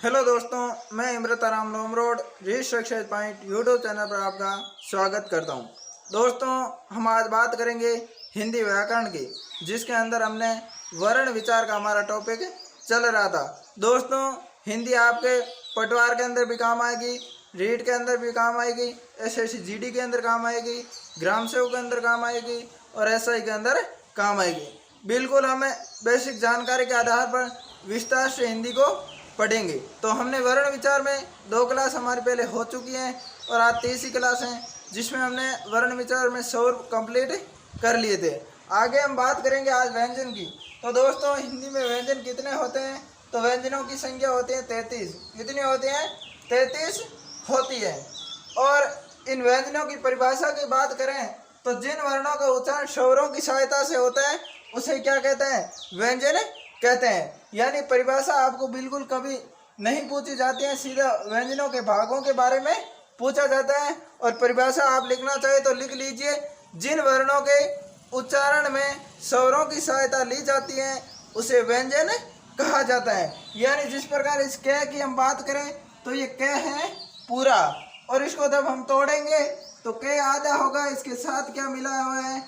Hello दोस्तों, मैं Imrataram Lomrod reach exercise point YouTube channel पर आपका स्वागत करता हूं। दोस्तों, हम आज बात करेंगे हिंदी व्याकरण की, जिसके अंदर हमने वर्ण विचार का हमारा टॉपिक चल रहा था। दोस्तों, हिंदी आपके पटवार के अंदर भी काम आएगी, रीट के अंदर भी काम आएगी, एसएससी जीडी के अंदर काम आएगी, ग्राम सेवक के अंदर काम आएगी और एसआई के अंदर काम आएगी। बिल्कुल हमें बेसिक जानकारी के आधार पर विस्तार से हिंदी को पढ़ेंगे। तो हमने वर्ण विचार में 2 क्लास हमारी पहले हो चुकी हैं और आज तीसरी क्लास है, जिसमें हमने वर्ण विचार में 100 कंप्लीट कर लिए थे। आगे हम बात करेंगे आज व्यंजन की। तो दोस्तों, हिंदी में व्यंजन कितने होते हैं? तो व्यंजनों की संख्या होती है 33। कितनी होती है? 33 होती है। और इन व्यंजनों की परिभाषा की बात करें तो जिन वर्णों का उच्चारण स्वरों की सहायता से होता है उसे क्या कहते हैं? व्यंजन कहते हैं। यानी परिभाषा आपको बिल्कुल कभी नहीं पूछी जाती है, सीधा व्यंजनों के भागों के बारे में पूछा जाता है। और परिभाषा आप लिखना चाहे तो लिख लीजिए, जिन वर्णों के उच्चारण में स्वरों की सहायता ली जाती है उसे व्यंजन कहा जाता है। यानी जिस प्रकार इस क की हम बात करें तो ये क है पूरा, और इसको जब हम तोड़ेंगे तो क आधा होगा, इसके साथ क्या मिला हुआ है?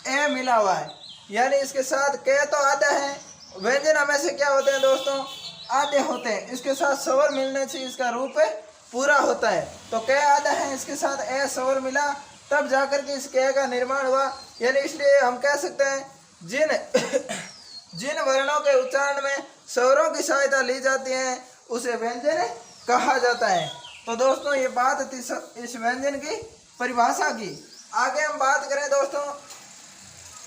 ए मिला हुआ है। यानी इसके साथ क तो आधा है। व्यंजन हमेशा क्या होते हैं दोस्तों? आधे होते हैं। इसके साथ स्वर मिलने से इसका रूप पूरा होता है। तो क आधा है, इसके साथ ए स्वर मिला, तब जाकर के इस क का निर्माण हुआ। यानी इसलिए हम कह सकते हैं जिन वर्णों के उच्चारण में स्वरों की सहायता ली जाती है उसे व्यंजन कहा जाता है। तो दोस्तों, ये बात थी इस व्यंजन की परिभाषा की। आगे हम बात करें दोस्तों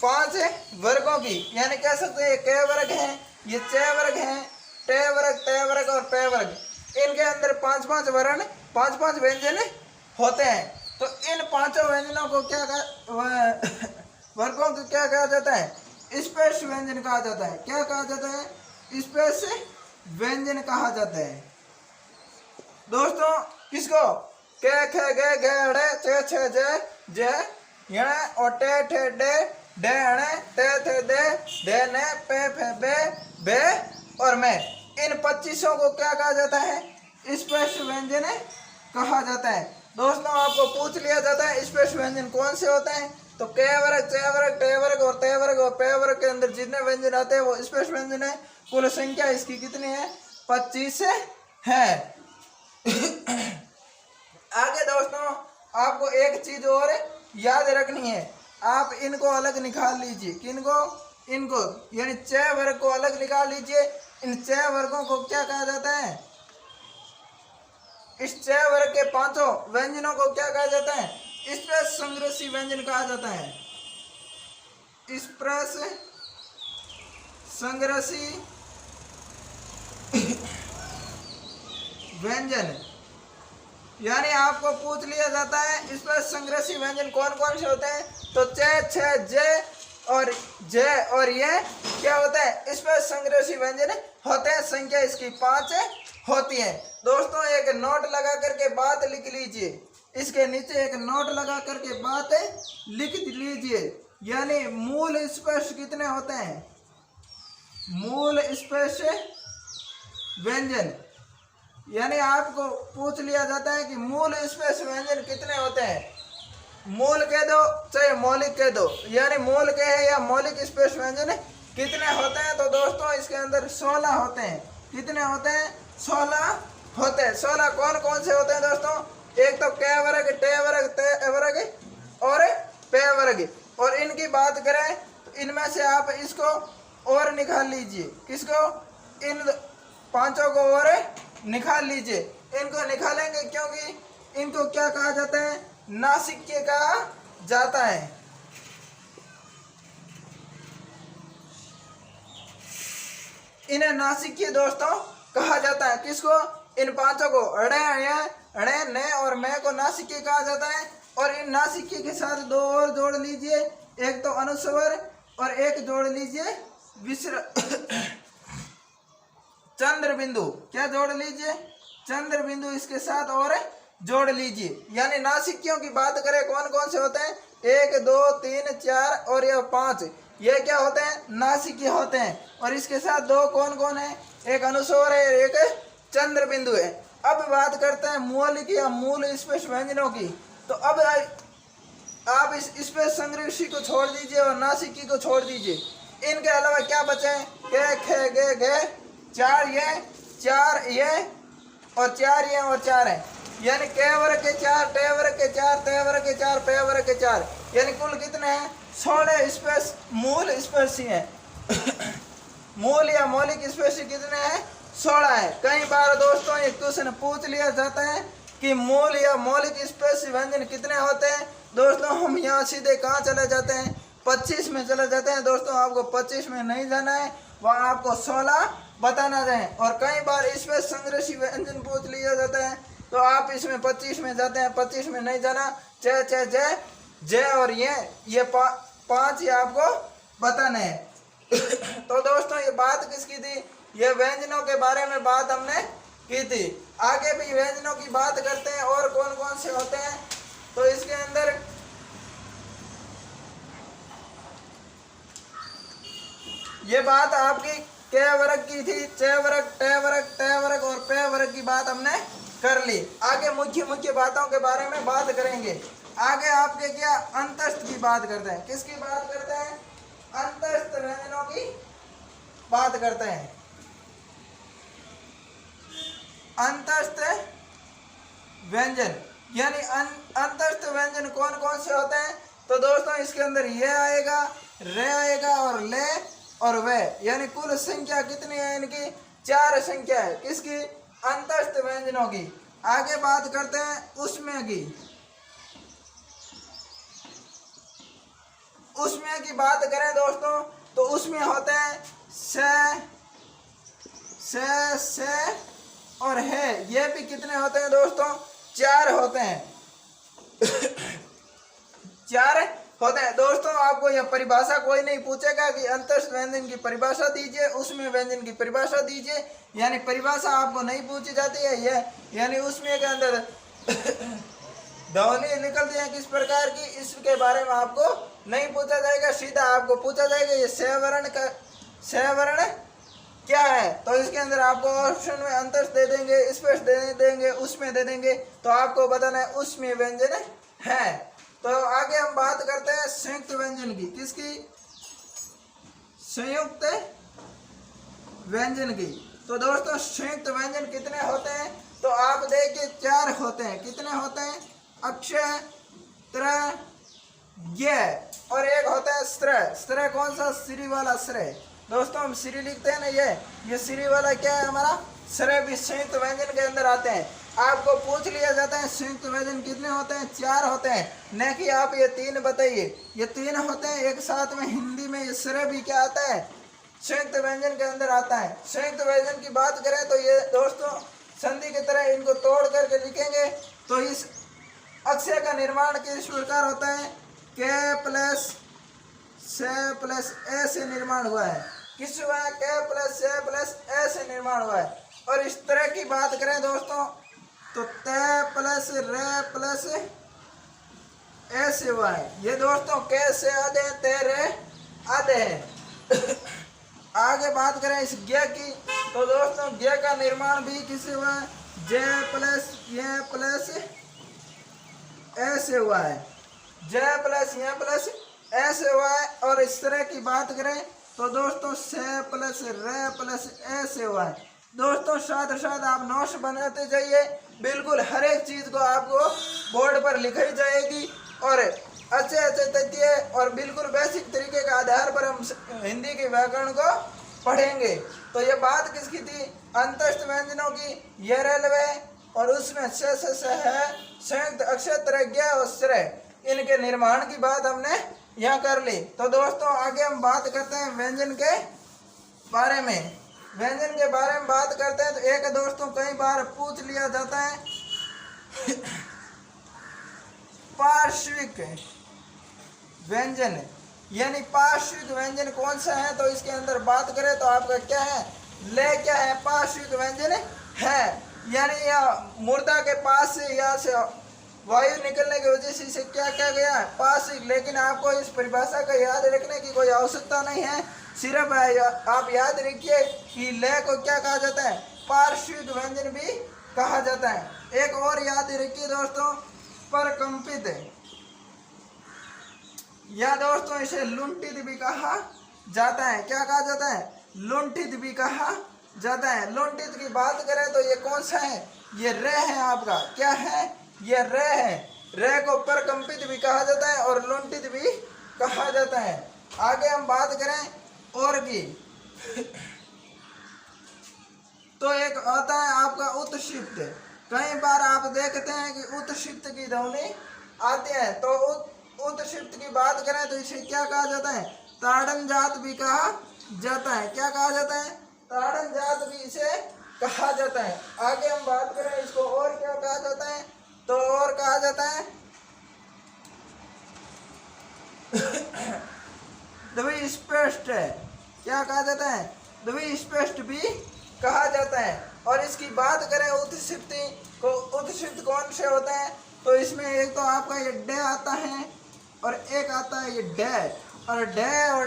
5 वर्गों की। यानी कह सकते हैं क वर्ग है, ये च वर्ग है, ट वर्ग, त वर्ग और प वर्ग। इनके अंदर 5-5 वर्ण, 5-5 व्यंजन होते हैं। तो इन 5 व्यंजनों को वर्गों को क्या कहा जाता है? स्पर्श व्यंजन कहा जाता है। क्या कहा जाता है? स्पर्श व्यंजन कहा जाता है। दोस्तों, किसको? क ख ग घ ड़ च छ ज ज य और ट ठ ड ड ण त थ द ध न प फ ब भ और मैं। इन 25 को क्या कहा जाता है? स्पर्श व्यंजन कहा जाता है। दोस्तों, आपको पूछ लिया जाता है स्पर्श व्यंजन कौन से होते हैं? तो क वर्ग, च वर्ग, ट वर्ग और त वर्ग और प वर्ग के अंदर जितने व्यंजन आते हैं वो स्पर्श व्यंजन है। कुल संख्या इसकी कितनी है? 25 है। आगे दोस्तों, आपको एक चीज और याद रखनी है। आप इनको अलग निकाल लीजिए। किनको? इनको, यानी च वर्ग को अलग निकाल लीजिए। इन च वर्गों को क्या कहा जाता है? इस च वर्ग के 5 व्यंजनों को क्या कहा जाता है? स्पर्श संग्रसी व्यंजन कहा जाता है। स्पर्श संग्रसी व्यंजन। यानी आपको पूछ लिया जाता है स्पर्श संग्रसी व्यंजन कौन कौन से होते हैं? तो च, छ, ज और ये क्या होता है? स्पर्श संग्रसी व्यंजन होते हैं। संख्या इसकी 5 होती है। दोस्तों, एक नोट लगा करके बात लिख लीजिए। इसके नीचे एक नोट लगा करके बात लिख लीजिए। यानी मूल स्पर्श कितने होते हैं? मूल स्पर्श व्यंजन। यानी आपको पूछ लिया जाता है कि मूल स्पर्श व्यंजन कितने होते हैं? मूल कह दो चाहे मौलिक कह दो, यानी मूल के है या मौलिक स्पर्श व्यंजन कितने होते हैं? तो दोस्तों, इसके अंदर 16 होते हैं। कितने होते हैं? 16 होते हैं। 16 कौन कौन से होते हैं दोस्तों? एक तो क वर्ग, ट वर्ग, त वर्ग और प वर्ग। और इनकी बात करें तो इनमें से आप इसको और निकाल लीजिए। किसको? इन 5 को और निकाल लीजिए। इनको निकालेंगे क्योंकि इनको क्या कहा जाता है? नासिक्य कहा जाता है। इन्हें नासिक्य दोस्तों कहा जाता है। किसको? इन 5 को, अड़े, अड़े, न और मैं को नासिक्य कहा जाता है। और इन नासिक्य के साथ 2 और जोड़ लीजिए। एक तो अनुस्वर और एक जोड़ लीजिए चंद्र बिंदु। क्या जोड़ लीजिए? चंद्र बिंदु इसके साथ और जोड़ लीजिए। यानी नासिक्यों की बात करें कौन कौन से होते हैं? 1, 2, 3, 4 और यह 5, ये क्या होते हैं? नासिक्य होते हैं। और इसके साथ 2 कौन कौन है? एक अनुस्वर है, एक चंद्र बिंदु है। अब बात करते हैं मौलिक या मूल स्पेस व्यंजनों की। तो अब आप इस स्पेस संग्रही को छोड़ दीजिए और नासिकी को छोड़ दीजिए। इनके अलावा क्या बचे? के, खे, गे, गे, चार ये और चार ये और चार है, यानी के वर्ग के चार, टे वर्ग के चार, ते वर्ग के चार, पे वर्ग के चार, यानी कुल कितने हैं? 16 स्पेस मूल स्पेस हैं। मूल या मौलिक स्पेस कितने हैं? 16 है। कई बार दोस्तों ये क्वेश्चन पूछ लिया जाता है कि मूल या मौलिक स्पेस व्यंजन कितने होते हैं। दोस्तों हम यहाँ सीधे कहाँ चले जाते हैं? 25 में चले जाते हैं। दोस्तों आपको 25 में नहीं जाना है, वहाँ आपको 16 बताना है। और कई बार स्पेस संग्रही व्यंजन पूछ लिया जाता है तो आप इसमें 25 में जाते हैं, 25 में नहीं जाना। चे, चे, जे, जे और ये पाँच ये आपको बताने हैं। तो दोस्तों ये बात किसकी थी? ये व्यंजनों के बारे में बात हमने की थी। आगे भी व्यंजनों की बात करते हैं और कौन कौन से होते हैं। तो इसके अंदर ये बात आपकी के वर्ग की थी, चे वर्ग, टे वर्ग, टे वर्ग और पे वर्ग की बात हमने कर ली। आगे मुख्य मुख्य बातों के बारे में बात करेंगे। आगे आपके क्या अंतस्थ की बात करते हैं। किसकी बात करते हैं? अंतस्थ व्यंजनों की बात करते हैं। अंतस्थ व्यंजन यानी अंतस्थ व्यंजन कौन कौन से होते हैं? तो दोस्तों इसके अंदर ये आएगा, रे आएगा और ले और वे, यानी कुल संख्या कितनी है इनकी? 4 संख्या है। किसकी? अंतस्थ व्यंजनों की। आगे बात करते हैं उसमें की। उसमें की बात करें दोस्तों तो उसमें होते हैं से और है। ये भी कितने होते हैं दोस्तों? 4 होते हैं। 4 होते हैं। दोस्तों आपको यह परिभाषा कोई नहीं पूछेगा कि अंतस्थ व्यंजन की परिभाषा दीजिए, उसमें व्यंजन की परिभाषा दीजिए, यानी परिभाषा आपको नहीं पूछी जाती है। ये यानी उसमें के अंदर ध्वनि निकलती है किस प्रकार की, इसके बारे में आपको नहीं पूछा जाएगा। सीधा आपको पूछा जाएगा ये सवर्ण क्या है। तो इसके अंदर आपको ऑप्शन में अंतस्थ दे देंगे, स्पेस दे देंगे, उसमें दे देंगे, तो आपको बताना है उसमें व्यंजन है। तो आगे हम बात करते हैं संयुक्त व्यंजन की। किसकी? संयुक्त व्यंजन की। तो दोस्तों संयुक्त व्यंजन कितने होते हैं? तो आप देखिए 4 होते हैं। कितने होते हैं? अक्षय, त्रय, ज्ञ और एक होता है श्रय। श्रय कौन सा? श्री वाला श्रय। दोस्तों हम श्री लिखते हैं ना, ये श्री वाला क्या है हमारा? श्रय भी संयुक्त व्यंजन के अंदर आते हैं। आपको पूछ लिया जाता है संयुक्त व्यंजन कितने होते हैं? 4 होते हैं, न कि आप ये 3 बताइए। ये 3 होते हैं। एक साथ में हिंदी में ये श्रय भी क्या आता है? संयुक्त व्यंजन के अंदर आता है। संयुक्त व्यंजन की बात करें तो ये दोस्तों संधि की तरह इनको तोड़ करके लिखेंगे तो इस अक्षय का निर्माण किस प्रकार होता है? के प्लस से प्लस ए से निर्माण हुआ है। किस हुआ है? के प्लस से प्लस ए से निर्माण हुआ है। और इस तरह की बात करें दोस्तों तो ते प्लस रे प्लस ए से हुआ है। ये दोस्तों के से आधे, ते रे आधे है। आगे बात करें इस ज्ञ की तो दोस्तों ज्ञ का निर्माण भी किससे हुआ है? जे प्लस ये प्लस ए से हुआ है। जे प्लस ये प्लस ए से हुआ है। और इस तरह की बात करें तो दोस्तों से प्लस रे प्लस ए से हुआ है। दोस्तों साथ साथ आप नोट्स बनाते जाइए, बिल्कुल हर एक चीज़ को आपको बोर्ड पर लिखाई जाएगी और अच्छे अच्छे तथ्य और बिल्कुल बेसिक तरीके के आधार पर हम हिंदी के व्याकरण को पढ़ेंगे। तो ये बात किसकी थी? अंतस्थ व्यंजनों की। ये रेलवे और उसमें से है संयुक्त अक्षर ज्ञ और श्रय, इनके निर्माण की बात हमने यहाँ कर ली। तो दोस्तों आगे हम बात करते हैं व्यंजन के बारे में। व्यंजन के बारे में बात करते हैं तो एक दोस्तों कई बार पूछ लिया जाता है पार्श्विक व्यंजन, यानी पार्श्विक व्यंजन कौन सा है। तो इसके अंदर बात करें तो आपका क्या है? ले क्या है? पार्श्विक व्यंजन है, यानी यह मुर्दा के पास से यहाँ से वायु निकलने की वजह से इसे क्या कहा गया है? पार्श्विक। लेकिन आपको इस परिभाषा का याद रखने की कोई आवश्यकता नहीं है, सिर्फ आप याद रखिए कि ले को क्या कहा जाता है? पार्श्विक व्यंजन भी कहा जाता है। एक और याद रखिए दोस्तों, परकंपित, या दोस्तों इसे लुंठित भी कहा जाता है। क्या कहा जाता है? लुंठित भी कहा जाता है। लुंठित की बात करें तो ये कौन सा है? ये रे है आपका। क्या है? ये रे है। रे को परकंपित भी कहा जाता है और लुंठित भी कहा जाता है। आगे हम बात करें और की, तो एक आता है आपका उत्क्षिप्त। कई बार आप देखते हैं कि उत्क्षिप्त की ध्वनि आती है। तो उत्क्षिप्त की बात करें तो इसे क्या कहा जाता है? ताड़न जात भी कहा जाता है। क्या कहा जाता है? ताड़न जात भी इसे कहा जाता है। आगे हम बात करें इसको और क्या कहा जाता है, तो और कहा जाता है द्विस्पष्ट। क्या कहा जाता है? द्विस्पष्ट भी कहा जाता है। और इसकी बात करें उत्क्षिप्त को, उत्क्षिप्त कौन से होते हैं? तो इसमें एक तो आपका ये डे आता है और एक आता है ये डे। और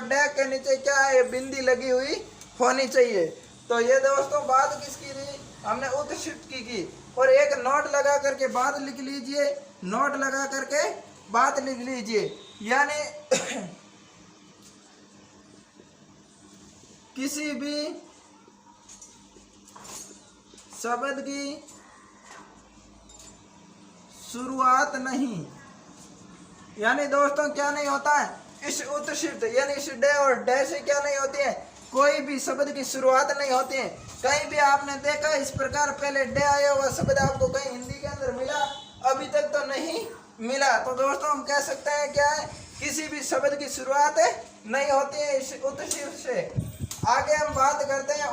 डे के नीचे क्या है? ये बिंदी लगी हुई होनी चाहिए। तो ये दोस्तों बात किसकी थी? हमने उत्क्षिप्त की। और एक नोट लगा करके बात लिख लीजिए, नोट लगा करके बात लिख लीजिए। यानी किसी भी शब्द की शुरुआत नहीं, यानी दोस्तों क्या नहीं होता है? इस उत्क्षिप्त यानी इस डे और डे से क्या नहीं होती है? कोई भी शब्द की शुरुआत नहीं होती है। कहीं भी आपने देखा इस प्रकार पहले डे आया हुआ शब्द आपको कहीं हिंदी के अंदर मिला? अभी तक तो नहीं मिला। तो दोस्तों हम कह सकते हैं क्या है? किसी भी शब्द की शुरुआत नहीं होती है इस उत्क्षिप्त से। आगे हम बात करते हैं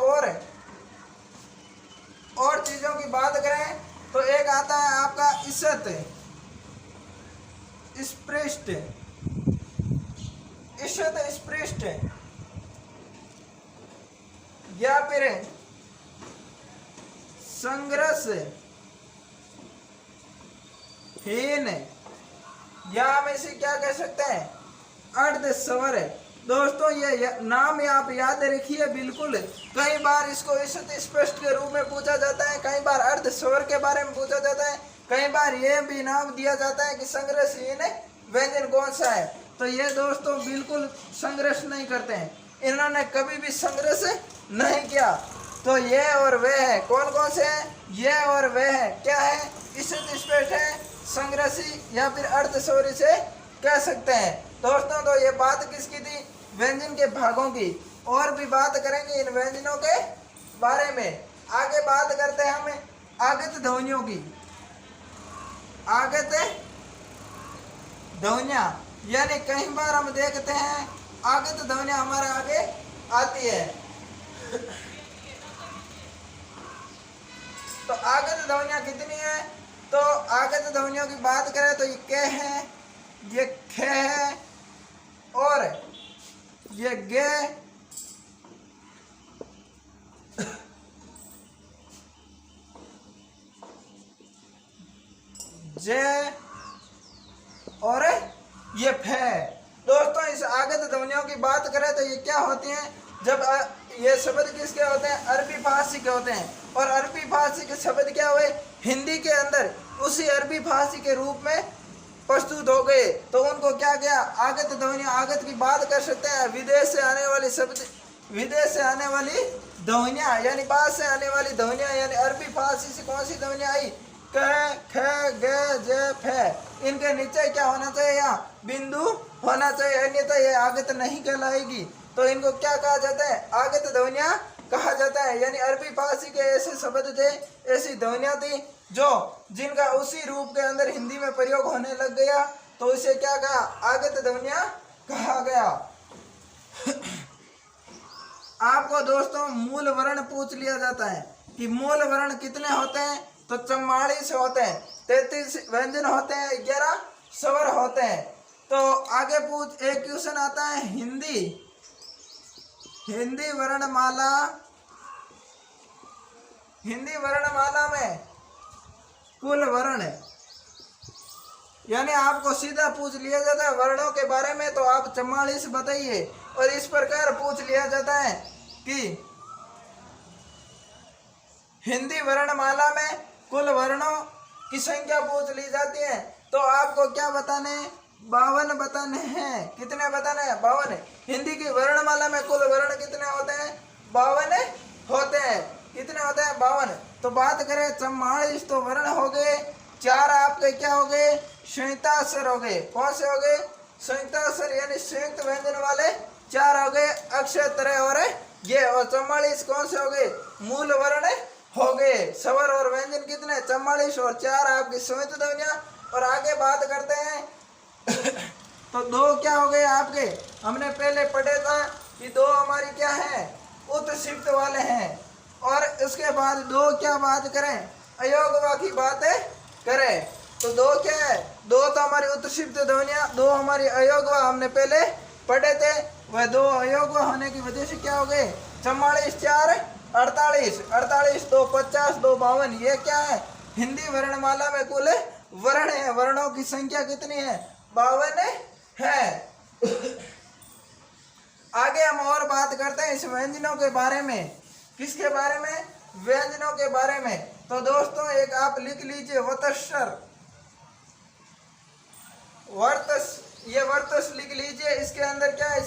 और चीजों की बात करें तो एक आता है आपका इषत स्पृष्ट। इषत स्पृष्ट या फिर संघर्ष हीन, या हम इसे क्या कह सकते हैं? अर्ध स्वर। दोस्तों ये नाम आप याद रखिए बिल्कुल। कई बार इसको इषत स्पष्ट के रूप में पूछा जाता है, कई बार अर्ध स्वर के बारे में पूछा जाता है, कई बार ये भी नाम दिया जाता है कि संघर्षहीन व्यंजन कौन सा है। तो ये दोस्तों बिल्कुल संघर्ष नहीं करते हैं, इन्होंने कभी भी संघर्ष नहीं किया। तो ये और वे है, कौन कौन से हैं? ये और वे है। क्या है? इषत स्पष्ट है, संघर्षी या फिर अर्धस्वरी से कह सकते हैं। दोस्तों तो ये बात किसकी थी? व्यंजन के भागों की। और भी बात करेंगे इन व्यंजनों के बारे में। आगे बात करते हैं हम आगत ध्वनियों की। आगत ध्वनियां यानी कई बार हम देखते हैं आगत ध्वनियां हमारे आगे आती है। तो आगत ध्वनियां कितनी है? तो आगत ध्वनियों की बात करें तो ये क है, ये ख है और ये गे, जे और ये फे। दोस्तों इस आगत ध्वनियों की बात करें तो ये क्या होती हैं? जब ये शब्द किसके होते हैं? अरबी फारसी के होते हैं। और अरबी फारसी के शब्द क्या हुए? हिंदी के अंदर उसी अरबी फारसी के रूप में प्रस्तुत हो गए। तो उनको क्या किया? आगत ध्वनियां। आगत की बात कर सकते हैं विदेश से आने वाली शब्द, विदेश से आने वाली ध्वनियां यानी बाहर से आने वाली ध्वनियां, यानी अरबी फारसी से कौन सी ध्वनियां आई? क, ख, ग, ज, फ। इनके नीचे क्या होना चाहिए? यहाँ बिंदु होना चाहिए, अन्यथा ये आगत नहीं कहलाएगी। तो इनको क्या कहा जाता है? आगत ध्वनियां कहा जाता है। यानी अरबी फारसी के ऐसे शब्द थे, ऐसी ध्वनियां थी जो जिनका उसी रूप के अंदर हिंदी में प्रयोग होने लग गया, तो उसे क्या कहा? आगत ध्वनियां कहा गया। आपको दोस्तों मूल वर्ण पूछ लिया जाता है कि मूल वर्ण कितने होते हैं? तो 44 होते हैं, 33 व्यंजन होते हैं, 11 स्वर होते हैं। तो आगे पूछ एक क्वेश्चन आता है हिंदी वर्णमाला। हिंदी वर्णमाला में कुल वर्ण, यानी आपको सीधा पूछ लिया जाता है वर्णों के बारे में, तो आप 44 बताइए। और इस प्रकार पूछ लिया जाता है कि हिंदी वर्णमाला में कुल वर्णों की संख्या पूछ ली जाती है तो आपको क्या बताने हैं? 52 बताने हैं। कितने बताने हैं? 52। हिंदी की वर्णमाला में कुल वर्ण कितने होते हैं? 52 होते हैं। कितने होते हैं? 52। तो बात करें 44 तो वर्ण हो गए, 4 आपके क्या हो गए? संयुक्त अक्षर हो गए। कौन से हो गए? संयुक्त अक्षर यानी संयुक्त व्यंजन वाले 4 हो गए, अक्षर तरह और ये। और 44 कौन से हो गए? मूल वर्ण हो गए। स्वर और व्यंजन कितने? 44 और 4 आपकी संयुक्त ध्वनियां। और आगे बात करते हैं तो 2 क्या हो गए आपके? हमने पहले पढ़े था कि 2 हमारी क्या है? उत्क्षिप्त वाले हैं। और उसके बाद 2 क्या बात करें? अयोगवा की बातें करें। तो 2 क्या है? 2 तो हमारी उत्क्षिप्त ध्वनियां, 2 हमारी अयोगवा हमने पहले पढ़े थे। वह 2 अयोगवा होने की वजह से क्या हो गए? 44 4 48, 48 2 50 2 52। ये क्या है? हिंदी वर्णमाला में कुल वर्ण है। वर्णों की संख्या कितनी है? 52 है। आगे हम और बात करते हैं इस व्यंजनों के बारे में। किसके बारे में? व्यंजनों के बारे में। तो दोस्तों एक आप लिख लीजिए वतस्वर, वर्तस, ये वर्तस लिख लीजिए। इसके अंदर क्या है?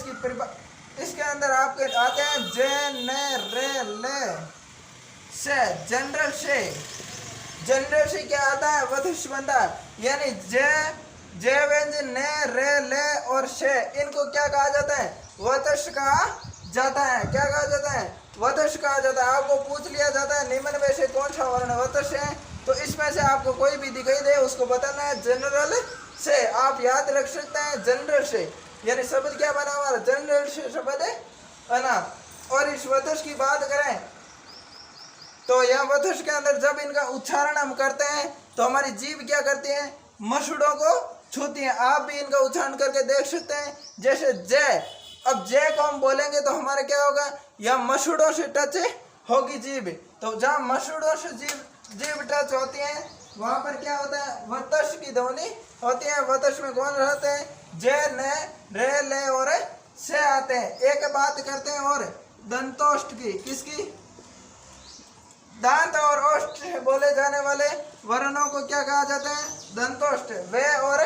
इसके अंदर आपके आते हैं जे न रे ले से, जनरल से। जनरल से क्या आता है? वतस बनता है। यानी जे व्यंजन न रे ले और से, इनको क्या कहा जाता है? वतस कहा जाता है। क्या कहा जाता है? वतस कहा जाता है। आपको पूछ लिया जाता है निम्न में से कौन सा वर्ण वतस है, तो इसमें से आपको कोई भी दिखाई दे उसको बताना है जनरल से। आप याद रख सकते हैं जनरल से, यानी शब्द क्या बना हमारा? जनरल से शब्द है ना। और इस वतस की बात करें तो यह वतस के अंदर जब इनका उच्चारण हम करते हैं तो हमारी जीभ क्या करती है? मसूड़ों को छूती है। आप भी इनका उच्चारण करके देख सकते हैं। जैसे जय, अब जय को हम बोलेंगे तो हमारे क्या होगा? यह मसूड़ों से टच होगी जीभ। तो जहाँ मसूड़ों से जीभ टच होती है वहां पर क्या होता है? वतस की ध्वनि होती है। वतस में कौन रहते हैं? जय न रे ले और से आते हैं। एक बात करते हैं और दंतोष्ठ की। किसकी? दांत और ओष्ठ बोले जाने वाले वर्णों को क्या कहा जाता है? दंतोष्ठ। वे और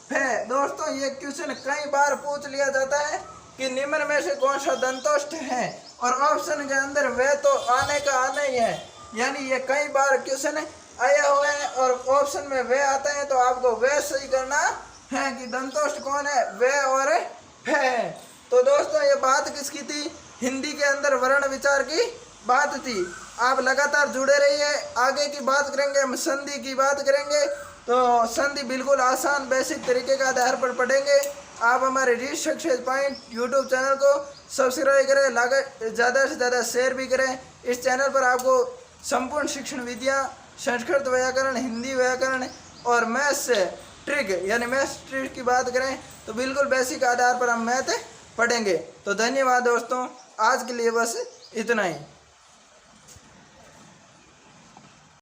फे। दोस्तों ये क्वेश्चन कई बार पूछ लिया जाता है कि निम्न में से कौन सा दंतोष्ठ है, और ऑप्शन के अंदर वे तो आने का आना ही है। यानी ये कई बार क्वेश्चन आया हुआ है और ऑप्शन में वे आते हैं, तो आपको वे सही करना है कि दंतोष्ठ कौन है? वे और फे। तो दोस्तों ये बात किसकी थी? हिंदी के अंदर वर्ण विचार की बात थी। आप लगातार जुड़े रहिए। आगे की बात करेंगे हम, संधि की बात करेंगे। तो संधि बिल्कुल आसान बेसिक तरीके का आधार पर पढ़ेंगे। आप हमारे reach success point YouTube channel को सब्सक्राइब करें, ज़्यादा से ज़्यादा शेयर भी करें। इस चैनल पर आपको संपूर्ण शिक्षण विद्या, संस्कृत व्याकरण, हिंदी व्याकरण और मैथ से ट्रिक, यानी मैथ ट्रिक की बात करें तो बिल्कुल बेसिक आधार पर हम मैथ पढ़ेंगे। तो धन्यवाद दोस्तों, आज के लिए बस इतना ही।